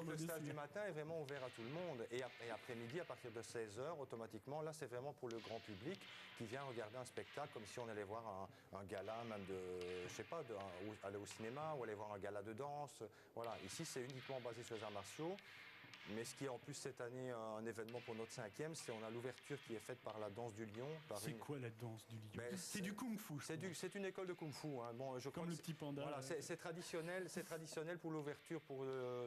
que le stade du matin est vraiment ouvert à tout le monde. Et après-midi, à partir de 16 h, automatiquement, là, c'est vraiment pour le grand public qui vient regarder un spectacle comme si on allait voir un gala, même de, je sais pas, aller au cinéma ou aller voir un gala de danse. Voilà, ici, c'est uniquement basé sur les arts martiaux. Mais ce qui est en plus cette année un événement pour notre 5e, c'est on a l'ouverture qui est faite par la danse du lion. C'est quoi la danse du lion? Ben, c'est du kung-fu. C'est une école de kung-fu. Hein. Bon, je crois comme le petit panda. Voilà, c'est traditionnel pour l'ouverture,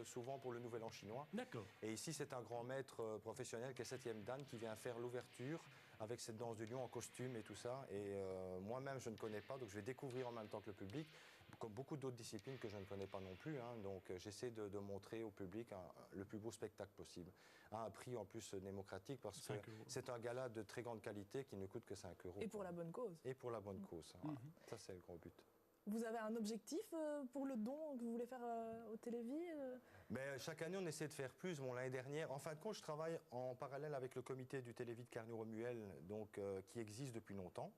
souvent pour le Nouvel An chinois. D'accord. Et ici, c'est un grand maître professionnel qui est 7e dan qui vient faire l'ouverture avec cette danse du lion en costume et tout ça. Et moi-même, je ne connais pas, donc je vais découvrir en même temps que le public, comme beaucoup d'autres disciplines que je ne connais pas non plus. Hein. Donc j'essaie de montrer au public le plus beau spectacle possible, à un prix en plus démocratique, parce que c'est un gala de très grande qualité qui ne coûte que 5 €. Et pour la bonne cause. Et pour la bonne cause. Voilà. Ça, c'est le gros but. Vous avez un objectif pour le don que vous voulez faire au Télévis Mais chaque année, on essaie de faire plus. Bon, l'année dernière, en fin de compte, je travaille en parallèle avec le comité du Télévis de Carnot-Romuel, donc qui existe depuis longtemps.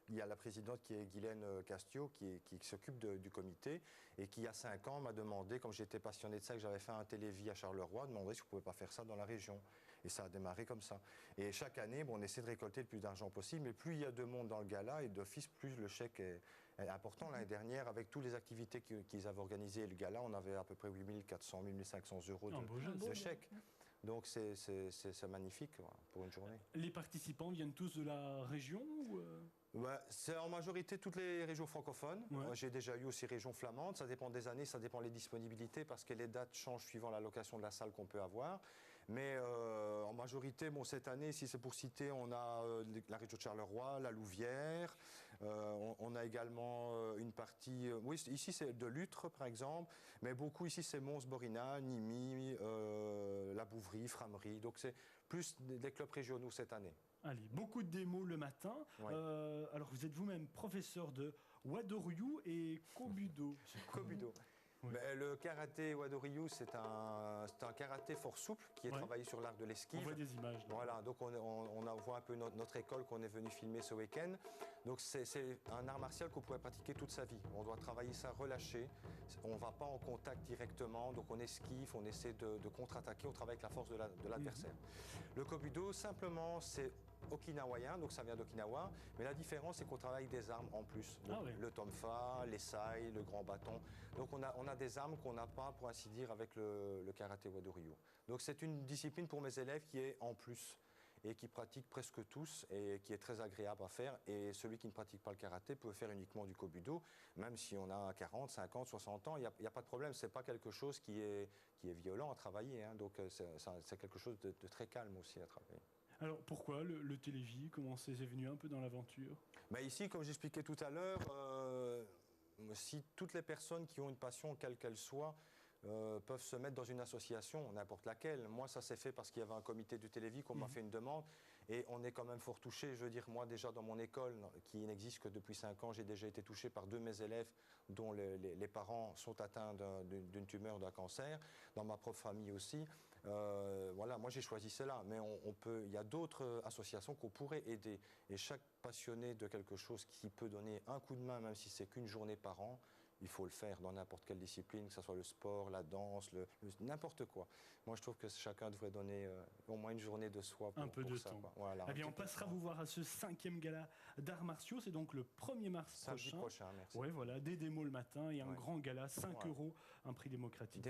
Il y a la présidente qui est Guylaine Castio qui s'occupe du comité et qui, il y a 5 ans, m'a demandé, comme j'étais passionné de ça, que j'avais fait un Télévis à Charleroi, demandé si on ne pouvait pas faire ça dans la région. Et ça a démarré comme ça. Et chaque année, bon, on essaie de récolter le plus d'argent possible, mais plus il y a de monde dans le gala, et d'office, plus le chèque est important. L'année dernière, avec toutes les activités qu'ils avaient organisées, le gala, on avait à peu près 8 400, 8 500 € de chèque. Donc c'est magnifique pour une journée. Les participants viennent tous de la région ou c'est en majorité toutes les régions francophones. Ouais. J'ai déjà eu aussi régions flamandes. Ça dépend des années, ça dépend des disponibilités parce que les dates changent suivant la location de la salle qu'on peut avoir. Mais en majorité, bon, cette année, si c'est pour citer, on a la région de Charleroi, la Louvière. On a également une partie... oui, ici c'est de Lutre par exemple. Mais beaucoup ici c'est Mons-Borina, Nîmes, la Bouvrie, Frameries. Donc c'est plus des clubs régionaux cette année. Allez, beaucoup de démos le matin. Ouais. Alors, vous êtes vous-même professeur de Wadoryu et Kobudo. Kobudo. Oui. Mais le karaté Wadoryu, c'est un karaté fort souple qui est travaillé sur l'art de l'esquive. On voit des images. Là. Voilà, donc on voit un peu notre école qu'on est venu filmer ce week-end. Donc c'est un art martial qu'on pourrait pratiquer toute sa vie. On doit travailler ça relâché. On ne va pas en contact directement, donc on esquive, on essaie de contre-attaquer, on travaille avec la force de l'adversaire. Le Kobudo, simplement, c'est okinawayen, donc ça vient d'Okinawa, mais la différence c'est qu'on travaille des armes en plus. Donc, le tonfa, les sai, le grand bâton. Donc on a des armes qu'on n'a pas, pour ainsi dire, avec le karaté Wadoryu. Donc c'est une discipline pour mes élèves qui est en plus et qui pratiquent presque tous et qui est très agréable à faire. Et celui qui ne pratique pas le karaté peut faire uniquement du Kobudo, même si on a 40, 50, 60 ans, il n'y a pas de problème. Ce n'est pas quelque chose qui est violent à travailler. Hein. Donc c'est quelque chose de très calme aussi à travailler. Alors pourquoi le Télévis? Comment c'est venu un peu dans l'aventure? Ici, comme j'expliquais tout à l'heure, si toutes les personnes qui ont une passion, quelle qu'elle soit, peuvent se mettre dans une association, n'importe laquelle. Moi, ça s'est fait parce qu'il y avait un comité du Télévis qu'on m'a fait une demande et on est quand même fort touché. Je veux dire, moi déjà dans mon école, qui n'existe que depuis 5 ans, j'ai déjà été touché par 2 de mes élèves dont les parents sont atteints d'une tumeur, d'un cancer. Dans ma propre famille aussi. Voilà, moi j'ai choisi cela, mais il y a d'autres associations qu'on pourrait aider. Et chaque passionné de quelque chose qui peut donner un coup de main, même si c'est qu'une journée par an, il faut le faire dans n'importe quelle discipline, que ce soit le sport, la danse, n'importe quoi. Moi, je trouve que chacun devrait donner au moins une journée de soi pour, un peu de ça, temps. Quoi. Voilà, eh bien, on passera vous voir à ce 5e gala d'arts martiaux. C'est donc le 1er mars samedi prochain. Merci. Ouais, voilà, des démos le matin et un grand gala, 5 €, un prix démocratique.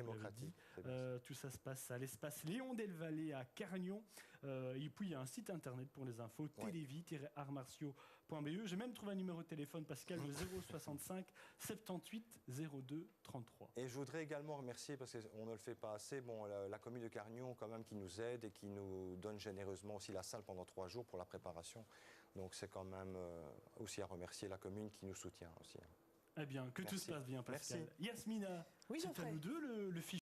Tout ça se passe à l'espace Léon Delvalle à Cargnon. Et puis, il y a un site internet pour les infos, télévis-artsmartiaux.be. J'ai même trouvé un numéro de téléphone, Pascal, le 065 78 02 33. Et je voudrais également remercier, parce qu'on ne le fait pas assez, la commune de Cargnon quand même qui nous aide et qui nous donne généreusement aussi la salle pendant 3 jours pour la préparation. Donc c'est quand même aussi à remercier la commune qui nous soutient aussi. Eh bien, que tout se passe bien, Pascal. Merci. Yasmina, oui, c'est à nous deux le fichier.